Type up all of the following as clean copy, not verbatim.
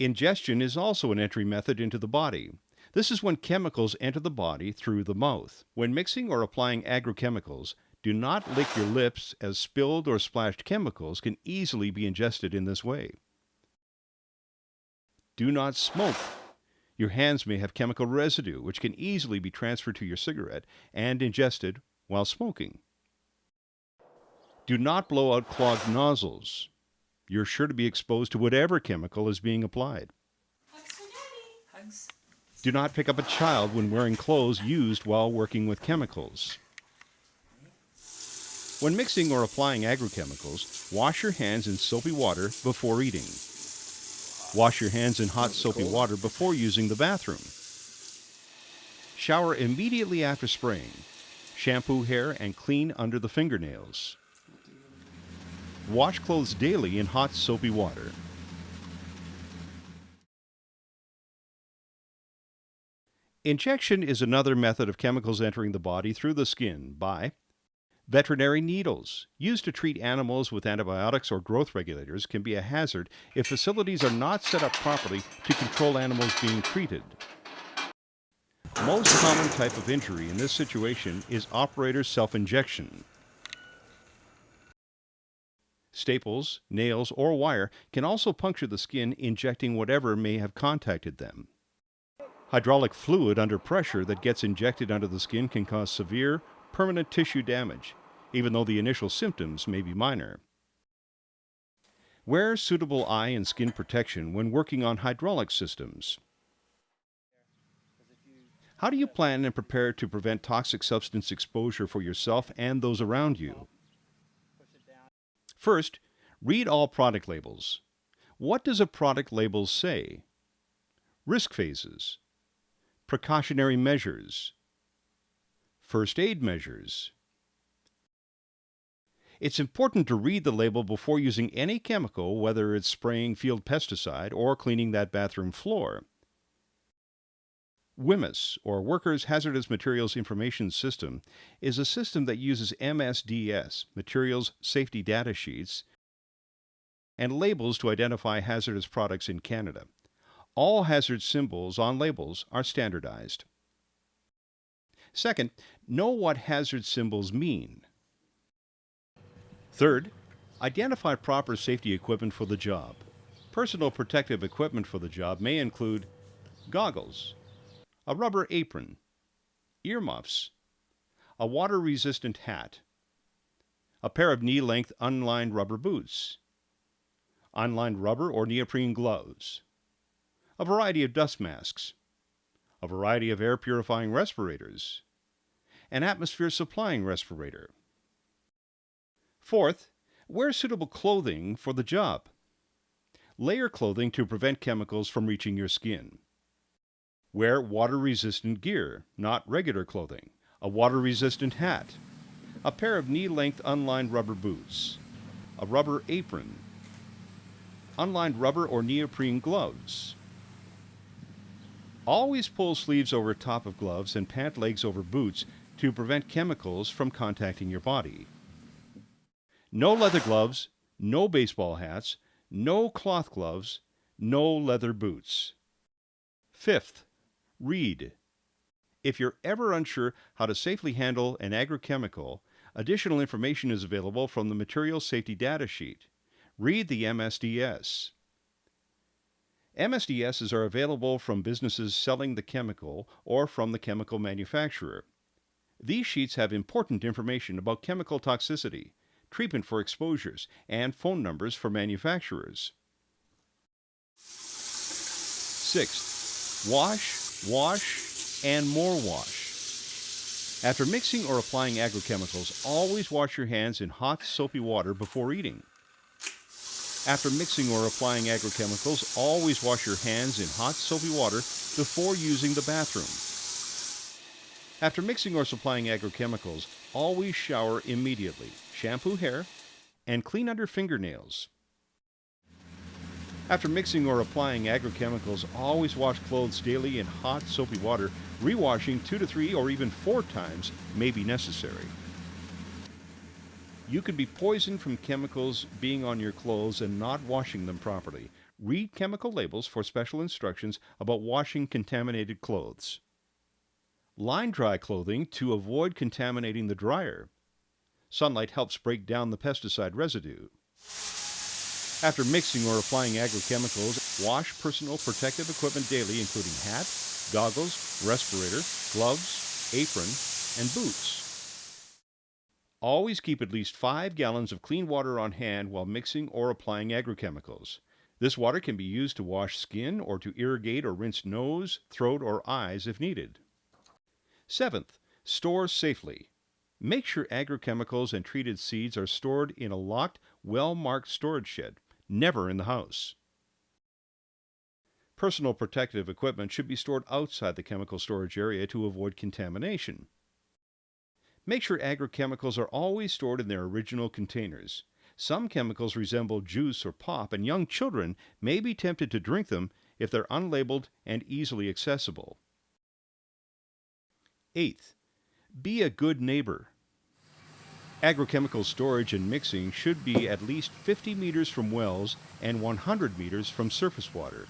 Ingestion is also an entry method into the body. This is when chemicals enter the body through the mouth. When mixing or applying agrochemicals, do not lick your lips, as spilled or splashed chemicals can easily be ingested in this way. Do not smoke. Your hands may have chemical residue, which can easily be transferred to your cigarette and ingested while smoking. Do not blow out clogged nozzles. You're sure to be exposed to whatever chemical is being applied. Hugs for Daddy. Hugs. Do not pick up a child when wearing clothes used while working with chemicals. When mixing or applying agrochemicals, wash your hands in soapy water before eating. Wash your hands in hot soapy water before using the bathroom. Shower immediately after spraying. Shampoo hair and clean under the fingernails. Wash clothes daily in hot soapy water. Injection is another method of chemicals entering the body through the skin by veterinary needles. Used to treat animals with antibiotics or growth regulators can be a hazard if facilities are not set up properly to control animals being treated. Most common type of injury in this situation is operator self-injection. Staples, nails, or wire can also puncture the skin, injecting whatever may have contacted them. Hydraulic fluid under pressure that gets injected under the skin can cause severe, permanent tissue damage, even though the initial symptoms may be minor. Wear suitable eye and skin protection when working on hydraulic systems. How do you plan and prepare to prevent toxic substance exposure for yourself and those around you? First, read all product labels. What does a product label say? Risk phases, precautionary measures, first aid measures. It's important to read the label before using any chemical, whether it's spraying field pesticide or cleaning that bathroom floor. WHMIS, or Workers' Hazardous Materials Information System, is a system that uses MSDS, Materials Safety Data Sheets, and labels to identify hazardous products in Canada. All hazard symbols on labels are standardized. Second, know what hazard symbols mean. Third, identify proper safety equipment for the job. Personal protective equipment for the job may include goggles, a rubber apron, earmuffs, a water-resistant hat, a pair of knee-length unlined rubber boots, unlined rubber or neoprene gloves, a variety of dust masks, a variety of air-purifying respirators, an atmosphere-supplying respirator. Fourth, wear suitable clothing for the job. Layer clothing to prevent chemicals from reaching your skin. Wear water-resistant gear, not regular clothing, a water-resistant hat, a pair of knee-length unlined rubber boots, a rubber apron, unlined rubber or neoprene gloves. Always pull sleeves over top of gloves and pant legs over boots to prevent chemicals from contacting your body. No leather gloves, no baseball hats, no cloth gloves, no leather boots. Fifth, read. If you're ever unsure how to safely handle an agrochemical, additional information is available from the Material Safety Data Sheet. Read the MSDS. MSDSs are available from businesses selling the chemical or from the chemical manufacturer. These sheets have important information about chemical toxicity, treatment for exposures, and phone numbers for manufacturers. Sixth, wash, and more wash. After mixing or applying agrochemicals, always wash your hands in hot, soapy water before eating. After mixing or applying agrochemicals, always wash your hands in hot, soapy water before using the bathroom. After mixing or supplying agrochemicals, always shower immediately, shampoo hair, and clean under fingernails. After mixing or applying agrochemicals, always wash clothes daily in hot, soapy water. Rewashing 2 to 3 or even 4 times may be necessary. You could be poisoned from chemicals being on your clothes and not washing them properly. Read chemical labels for special instructions about washing contaminated clothes. Line dry clothing to avoid contaminating the dryer. Sunlight helps break down the pesticide residue. After mixing or applying agrochemicals, wash personal protective equipment daily, including hat, goggles, respirator, gloves, apron, and boots. Always keep at least 5 gallons of clean water on hand while mixing or applying agrochemicals. This water can be used to wash skin or to irrigate or rinse nose, throat, or eyes if needed. 7th, store safely. Make sure agrochemicals and treated seeds are stored in a locked, well-marked storage shed, never in the house. Personal protective equipment should be stored outside the chemical storage area to avoid contamination. Make sure agrochemicals are always stored in their original containers. Some chemicals resemble juice or pop, and young children may be tempted to drink them if they're unlabeled and easily accessible. 8th, be a good neighbor. Agrochemical storage and mixing should be at least 50 meters from wells and 100 meters from surface water.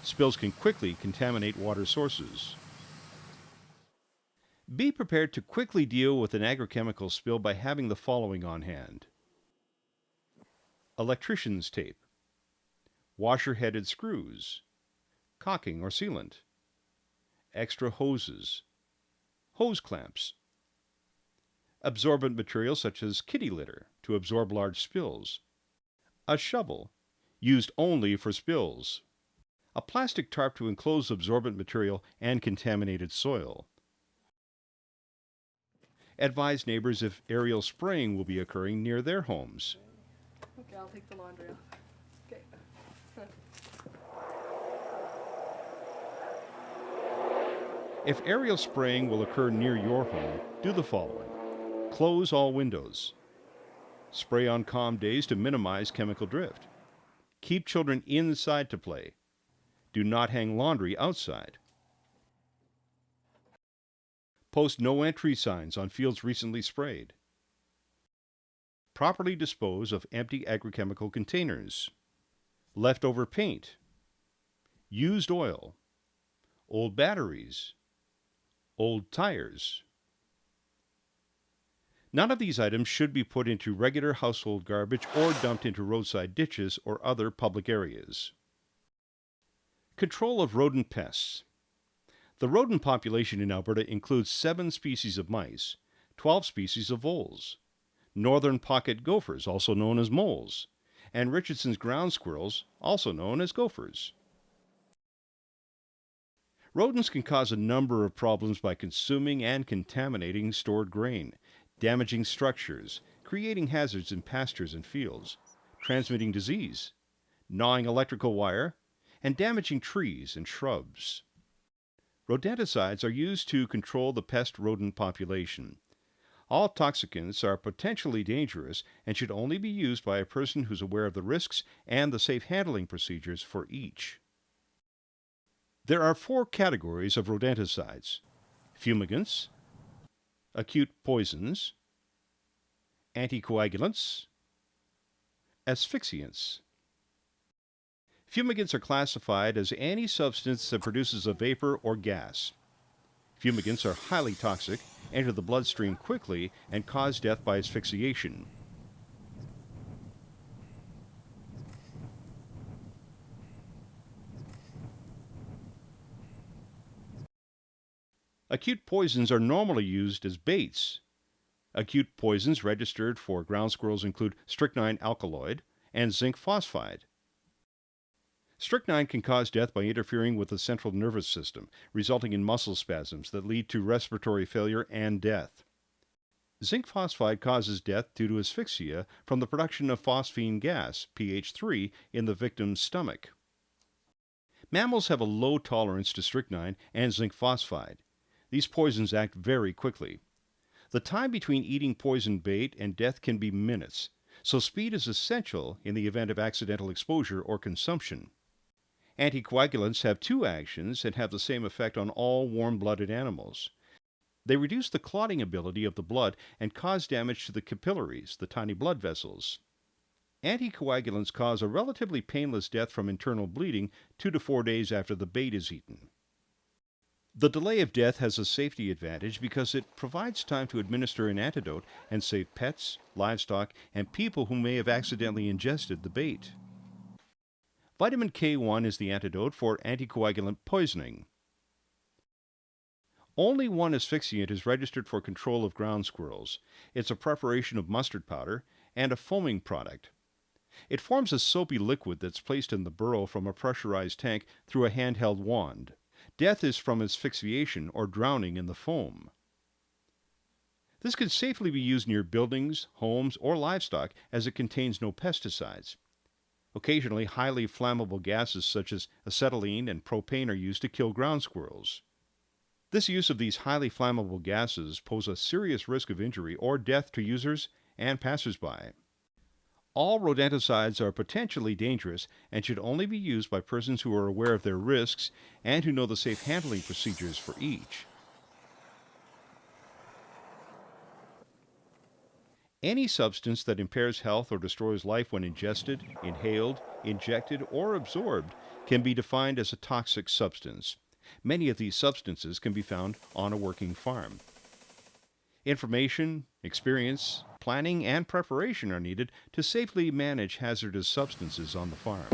Spills can quickly contaminate water sources. Be prepared to quickly deal with an agrochemical spill by having the following on hand: electrician's tape, washer-headed screws, caulking or sealant, extra hoses, hose clamps, absorbent material such as kitty litter to absorb large spills, a shovel used only for spills, a plastic tarp to enclose absorbent material and contaminated soil. Advise neighbors if aerial spraying will be occurring near their homes. Okay, I'll take the laundry off. Okay. If aerial spraying will occur near your home, do the following. Close all windows. Spray on calm days to minimize chemical drift. Keep children inside to play. Do not hang laundry outside. Post no entry signs on fields recently sprayed. Properly dispose of empty agrochemical containers. Leftover paint. Used oil. Old batteries. Old tires. None of these items should be put into regular household garbage or dumped into roadside ditches or other public areas. Control of rodent pests. The rodent population in Alberta includes 7 species of mice, 12 species of voles, northern pocket gophers, also known as moles, and Richardson's ground squirrels, also known as gophers. Rodents can cause a number of problems by consuming and contaminating stored grain, damaging structures, creating hazards in pastures and fields, transmitting disease, gnawing electrical wire, and damaging trees and shrubs. Rodenticides are used to control the pest rodent population. All toxicants are potentially dangerous and should only be used by a person who's aware of the risks and the safe handling procedures for each. There are 4 categories of rodenticides: fumigants, acute poisons, anticoagulants, asphyxiants. Fumigants are classified as any substance that produces a vapor or gas. Fumigants are highly toxic, enter the bloodstream quickly, and cause death by asphyxiation. Acute poisons are normally used as baits. Acute poisons registered for ground squirrels include strychnine alkaloid and zinc phosphide. Strychnine can cause death by interfering with the central nervous system, resulting in muscle spasms that lead to respiratory failure and death. Zinc phosphide causes death due to asphyxia from the production of phosphine gas, pH3, in the victim's stomach. Mammals have a low tolerance to strychnine and zinc phosphide. These poisons act very quickly. The time between eating poisoned bait and death can be minutes, so speed is essential in the event of accidental exposure or consumption. Anticoagulants have 2 actions and have the same effect on all warm-blooded animals. They reduce the clotting ability of the blood and cause damage to the capillaries, the tiny blood vessels. Anticoagulants cause a relatively painless death from internal bleeding 2 to 4 days after the bait is eaten. The delay of death has a safety advantage because it provides time to administer an antidote and save pets, livestock, and people who may have accidentally ingested the bait. Vitamin K1 is the antidote for anticoagulant poisoning. Only one asphyxiant is registered for control of ground squirrels. It's a preparation of mustard powder and a foaming product. It forms a soapy liquid that's placed in the burrow from a pressurized tank through a handheld wand. Death is from asphyxiation or drowning in the foam. This can safely be used near buildings, homes, or livestock as it contains no pesticides. Occasionally, highly flammable gases such as acetylene and propane are used to kill ground squirrels. This use of these highly flammable gases pose a serious risk of injury or death to users and passersby. All rodenticides are potentially dangerous and should only be used by persons who are aware of their risks and who know the safe handling procedures for each. Any substance that impairs health or destroys life when ingested, inhaled, injected, or absorbed can be defined as a toxic substance. Many of these substances can be found on a working farm. Information, experience, planning, and preparation are needed to safely manage hazardous substances on the farm.